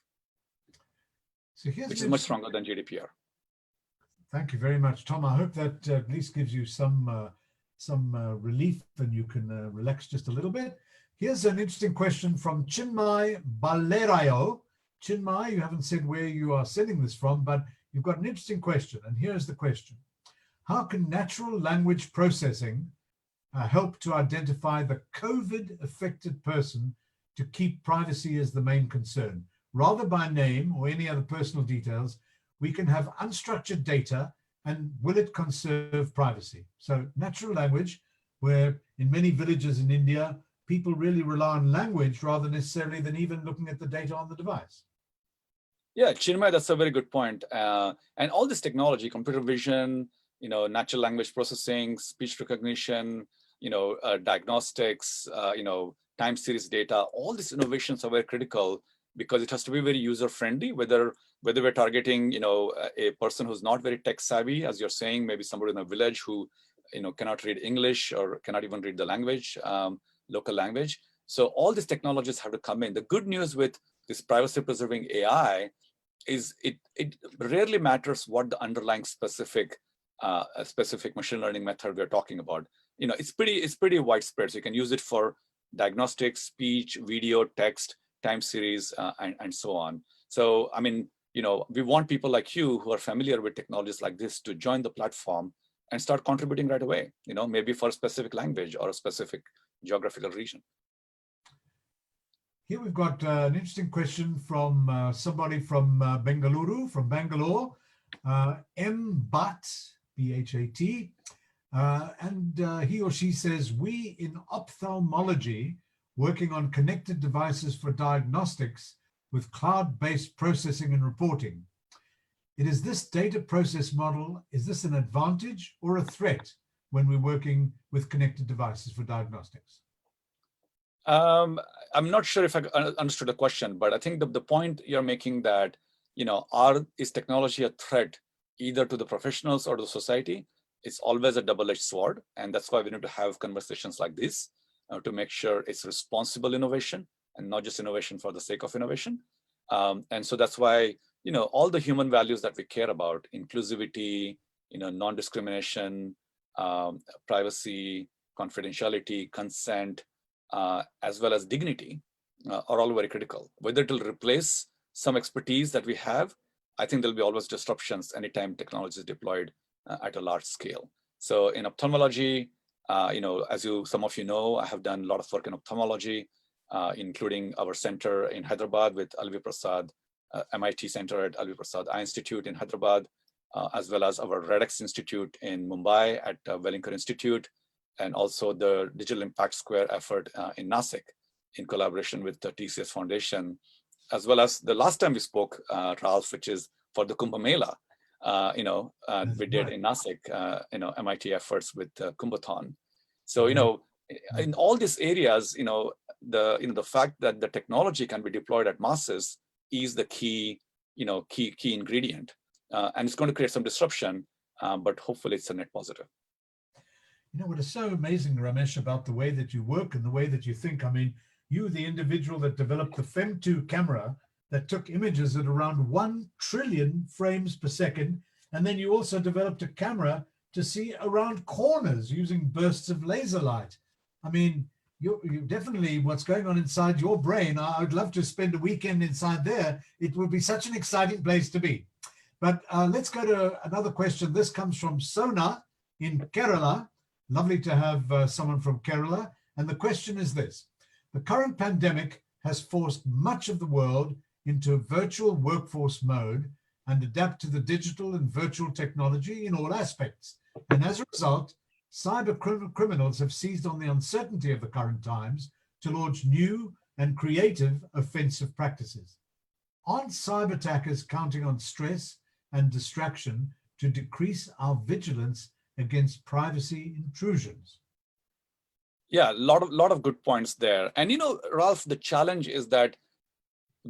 S1: So
S2: which is much stronger than GDPR.
S1: Thank you very much, Tom. I hope that at least gives you some relief and you can relax just a little bit. Here's an interesting question from Chinmay Balerayo. Chinmay, you haven't said where you are sending this from, but you've got an interesting question. And here's the question. How can natural language processing help to identify the COVID-affected person to keep privacy as the main concern? Rather by name or any other personal details, we can have unstructured data, and will it conserve privacy? So natural language, where in many villages in India, people really rely on language rather necessarily than even looking at the data on the device.
S2: Yeah, Chinmay, that's a very good point. And all this technology, computer vision, natural language processing, speech recognition, diagnostics, time series data, all these innovations are very critical, because it has to be very user-friendly, whether we're targeting, a person who's not very tech savvy, as you're saying, maybe somebody in a village who, cannot read English or cannot even read the language, local language. So all these technologies have to come in. The good news with this privacy-preserving AI is it rarely matters what the underlying specific machine learning method we're talking about. It's pretty widespread. So you can use it for diagnostics, speech, video, text, time series, and so on. So, I mean, we want people like you who are familiar with technologies like this to join the platform and start contributing right away, maybe for a specific language or a specific geographical region.
S1: Here we've got an interesting question from somebody from Bangalore, M. Bhatt, B-H-A-T. And he or she says, we in ophthalmology working on connected devices for diagnostics with cloud-based processing and reporting. It is this data process model, is this an advantage or a threat when we're working with connected devices for diagnostics?
S2: I'm not sure if I understood the question, but I think the point you're making that, is technology a threat either to the professionals or the society? It's always a double-edged sword. And that's why we need to have conversations like this to make sure it's responsible innovation and not just innovation for the sake of innovation. And so that's why, all the human values that we care about, inclusivity, non-discrimination, privacy, confidentiality, consent, as well as dignity are all very critical. Whether it will replace some expertise that we have, I think there'll be always disruptions anytime technology is deployed at a large scale. So in ophthalmology, as some of you know, I have done a lot of work in ophthalmology, including our center in Hyderabad with Alvi Prasad, MIT Center at Alvi Prasad Eye Institute in Hyderabad, as well as our REDX Institute in Mumbai at Wellington Institute, and also the Digital Impact Square effort in Nasik in collaboration with the TCS Foundation, as well as the last time we spoke, Ralph, which is for the Kumbh Mela, we did in Nasik, MIT efforts with Kumbhathon. So, in all these areas, the fact that the technology can be deployed at masses is the key ingredient. And it's going to create some disruption, but hopefully it's a net positive.
S1: What is so amazing, Ramesh, about the way that you work and the way that you think, I mean, you, the individual that developed the Fem2 camera that took images at around 1 trillion frames per second, and then you also developed a camera to see around corners using bursts of laser light. I mean, you definitely, what's going on inside your brain, I'd love to spend a weekend inside there. It would be such an exciting place to be. But let's go to another question. This comes from Sona in Kerala. Lovely to have someone from Kerala. And the question is this: the current pandemic has forced much of the world into virtual workforce mode and adapt to the digital and virtual technology in all aspects. And as a result, cyber criminals have seized on the uncertainty of the current times to launch new and creative offensive practices. Aren't cyber attackers counting on stress and distraction to decrease our vigilance against privacy intrusions?
S2: Yeah, a lot of good points there. And Ralph, the challenge is that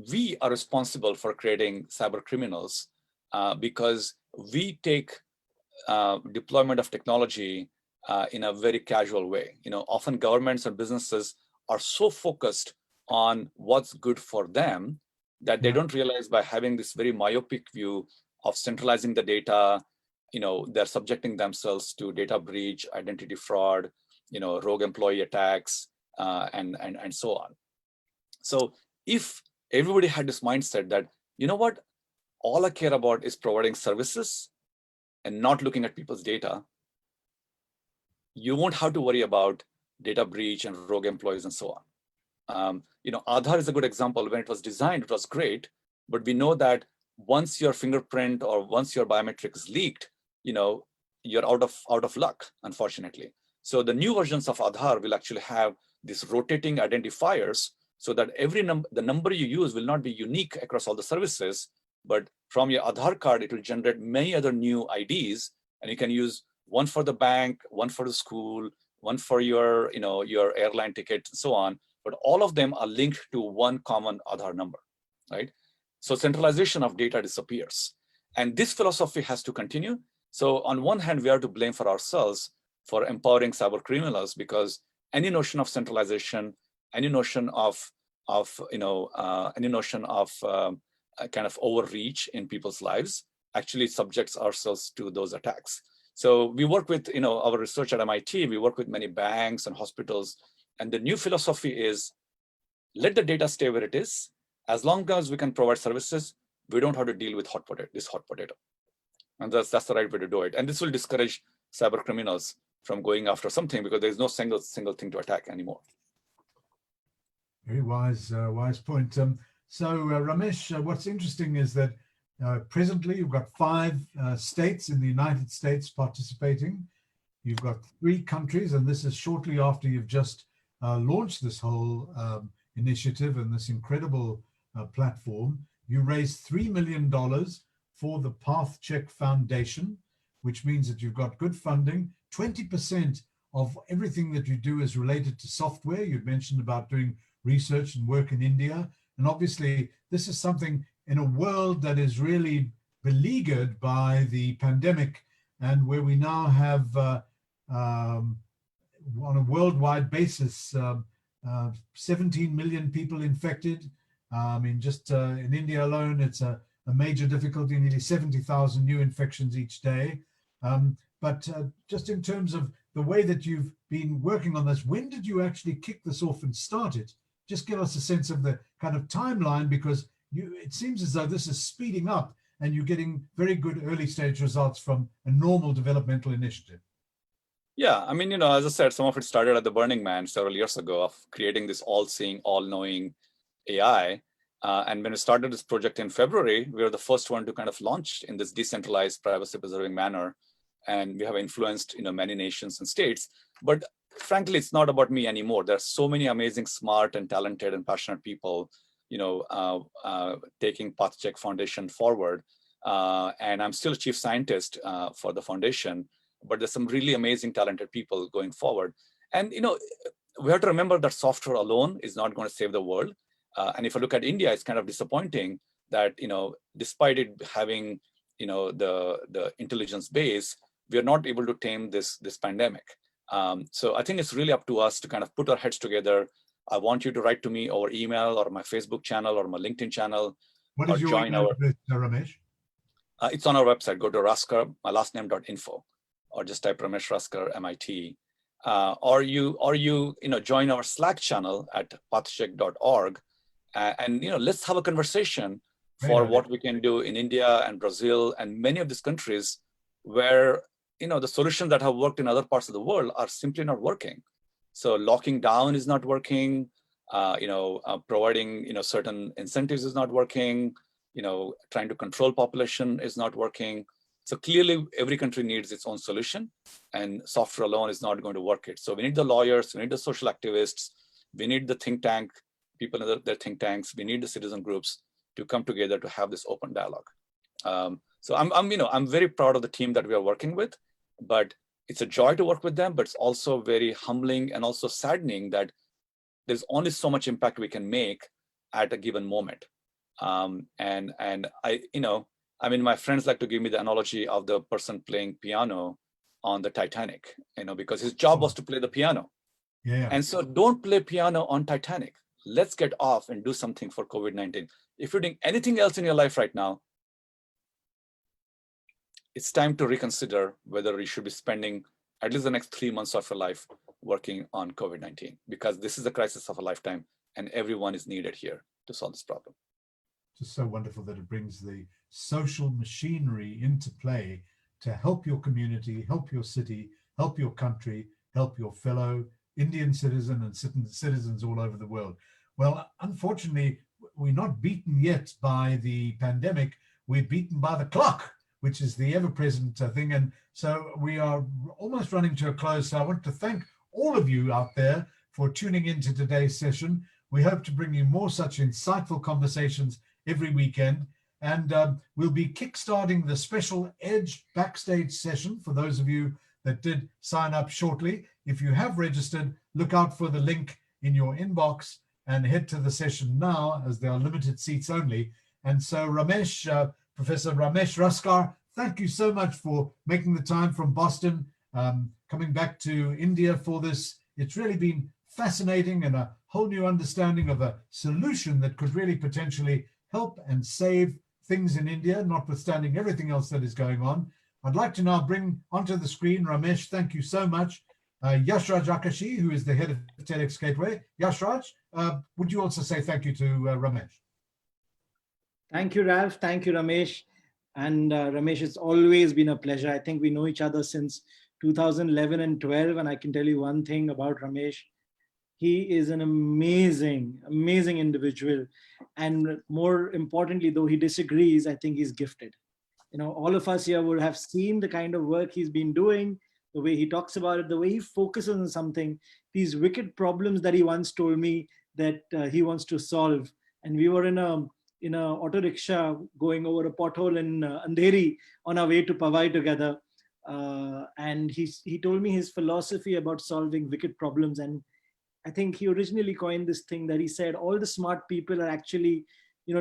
S2: we are responsible for creating cyber criminals because we take deployment of technology in a very casual way. Often governments and businesses are so focused on what's good for them that they don't realize by having this very myopic view of centralizing the data, they're subjecting themselves to data breach, identity fraud, rogue employee attacks, and so on. So if everybody had this mindset that, what, all I care about is providing services and not looking at people's data, you won't have to worry about data breach and rogue employees and so on. Aadhaar is a good example. When it was designed, it was great, but we know that once your fingerprint or once your biometric is leaked, you're out of luck, unfortunately. So the new versions of Aadhaar will actually have these rotating identifiers so that the number you use will not be unique across all the services, but from your Aadhaar card, it will generate many other new IDs, and you can use one for the bank, one for the school, one for your airline ticket, and so on. But all of them are linked to one common Aadhaar number, right? So centralization of data disappears. And this philosophy has to continue. So on one hand, we are to blame for ourselves for empowering cyber criminals, because any notion of centralization, any notion of kind of overreach in people's lives actually subjects ourselves to those attacks. So we work with, our research at MIT, we work with many banks and hospitals. And the new philosophy is, let the data stay where it is. As long as we can provide services, we don't have to deal with this hot potato. And that's the right way to do it. And this will discourage cyber criminals from going after something, because there's no single thing to attack anymore.
S1: Very wise point. So Ramesh, what's interesting is that presently you've got 5 states in the United States participating. You've got 3 countries, and this is shortly after you've just launched this whole initiative and this incredible platform. You raised $3 million for the Path Check Foundation, which means that you've got good funding. 20% of everything that you do is related to software. You'd mentioned about doing research and work in India. And obviously, this is something in a world that is really beleaguered by the pandemic, and where we now have, on a worldwide basis, 17 million people infected. In India alone, it's a major difficulty, nearly 70,000 new infections each day. But just in terms of the way that you've been working on this, when did you actually kick this off and start it? Just give us a sense of the kind of timeline, because it seems as though this is speeding up and you're getting very good early stage results from a normal developmental initiative.
S2: Yeah, as I said, some of it started at the Burning Man several years ago of creating this all-seeing, all-knowing AI. And when we started this project in February, we were the first one to kind of launch in this decentralized, privacy-preserving manner. And we have influenced, many nations and states. But frankly, it's not about me anymore. There are so many amazing, smart and talented and passionate people, taking PathCheck Foundation forward. And I'm still a chief scientist for the foundation, but there's some really amazing, talented people going forward. And, we have to remember that software alone is not going to save the world. And if I look at India, it's kind of disappointing that, despite it having, the intelligence base, we are not able to tame this pandemic. So I think it's really up to us to kind of put our heads together. I want you to write to me over email or my Facebook channel or my LinkedIn channel.
S1: What is your email address, Ramesh?
S2: It's on our website. Go to Raskar, my last name.info, or just type Ramesh Raskar, MIT. Or you join our Slack channel at pathcheck.org, and let's have a conversation for what we can do in India and Brazil and many of these countries where the solutions that have worked in other parts of the world are simply not working. So locking down is not working. Providing certain incentives is not working. Trying to control population is not working. So clearly, every country needs its own solution, and software alone is not going to work it. So we need the lawyers, we need the social activists, we need the think tank, people in their think tanks, we need the citizen groups to come together to have this open dialogue. So I'm very proud of the team that we are working with, but it's a joy to work with them, but it's also very humbling and also saddening that there's only so much impact we can make at a given moment. My friends like to give me the analogy of the person playing piano on the Titanic, because his job was to play the piano.
S1: Yeah.
S2: And so don't play piano on Titanic. Let's get off and do something for COVID-19. If you're doing anything else in your life right now, it's time to reconsider whether you should be spending at least the next 3 months of your life working on COVID-19, because this is the crisis of a lifetime and everyone is needed here to solve this problem.
S1: Just so wonderful that it brings the social machinery into play to help your community, help your city, help your country, help your fellow Indian citizen and citizens all over the world. Well, unfortunately, we're not beaten yet by the pandemic. We're beaten by the clock, which is the ever-present thing. And so we are almost running to a close. So I want to thank all of you out there for tuning into today's session. We hope to bring you more such insightful conversations every weekend. And we'll be kickstarting the special Edge backstage session for those of you that did sign up shortly. If you have registered, look out for the link in your inbox and head to the session now, as there are limited seats only. And so Ramesh, Professor Ramesh Raskar, thank you so much for making the time from Boston, coming back to India for this. It's really been fascinating and a whole new understanding of a solution that could really potentially help and save things in India, notwithstanding everything else that is going on. I'd like to now bring onto the screen, Ramesh, thank you so much, Yashraj Akashi, who is the head of TEDx Gateway. Yashraj, would you also say thank you to Ramesh?
S3: Thank you, Ralph. Thank you, Ramesh. And Ramesh, it's always been a pleasure. I think we know each other since 2011 and 12. And I can tell you one thing about Ramesh. He is an amazing, amazing individual. And more importantly, though he disagrees, I think he's gifted. All of us here would have seen the kind of work he's been doing, the way he talks about it, the way he focuses on something, these wicked problems that he once told me that he wants to solve. And we were in a auto rickshaw going over a pothole in Andheri on our way to Pawai together. And he told me his philosophy about solving wicked problems. And I think he originally coined this thing that he said all the smart people are actually,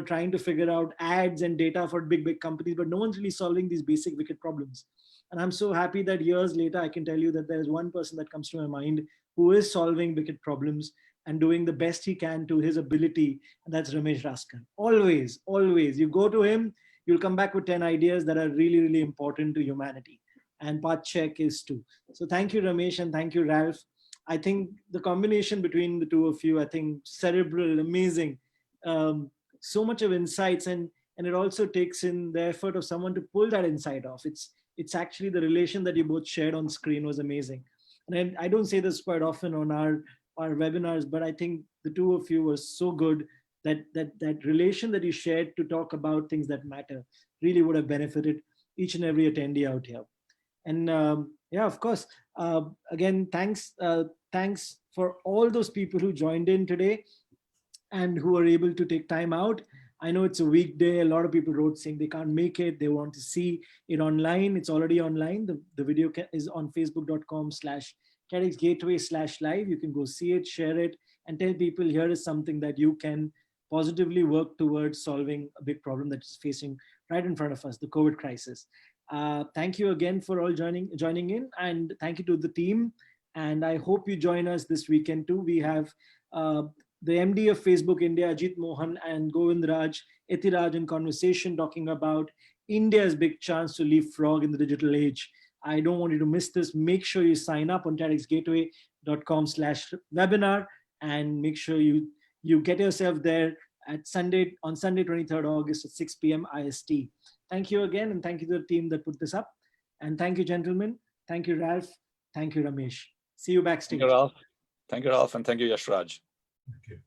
S3: trying to figure out ads and data for big companies, but no one's really solving these basic wicked problems. And I'm so happy that years later, I can tell you that there's one person that comes to my mind who is solving wicked problems and doing the best he can to his ability. And that's Ramesh Raskar. Always, always. You go to him, you'll come back with 10 ideas that are really, really important to humanity. And Path Check is too. So thank you, Ramesh, and thank you, Ralph. I think the combination between the two of you, I think cerebral, amazing, so much of insights, and it also takes in the effort of someone to pull that insight off. It's actually the relation that you both shared on screen was amazing. And I don't say this quite often on our webinars, but I think the two of you were so good that relation that you shared to talk about things that matter really would have benefited each and every attendee out here. And yeah, of course, again, thanks for all those people who joined in today and who are able to take time out. I know it's a weekday. A lot of people wrote saying they can't make it. They want to see it online. It's already online. The video is on facebook.com/TEDxGateway/live. You can go see it, share it, and tell people here is something that you can positively work towards solving a big problem that is facing right in front of us, the COVID crisis. Thank you again for all joining in, and thank you to the team. And I hope you join us this weekend too. We have the MD of Facebook India, Ajit Mohan, and Govind Raj, Etiraj in conversation talking about India's big chance to leapfrog in the digital age. I don't want you to miss this. Make sure you sign up on TEDxGateway.com/webinar and make sure you get yourself there on Sunday 23rd August at 6 p.m. IST. Thank you again, and thank you to the team that put this up. And thank you, gentlemen. Thank you, Ralph. Thank you, Ramesh. See you backstage.
S2: Thank you, Ralph. Thank you, Ralph, and thank you, Yashraj.
S1: Thank you.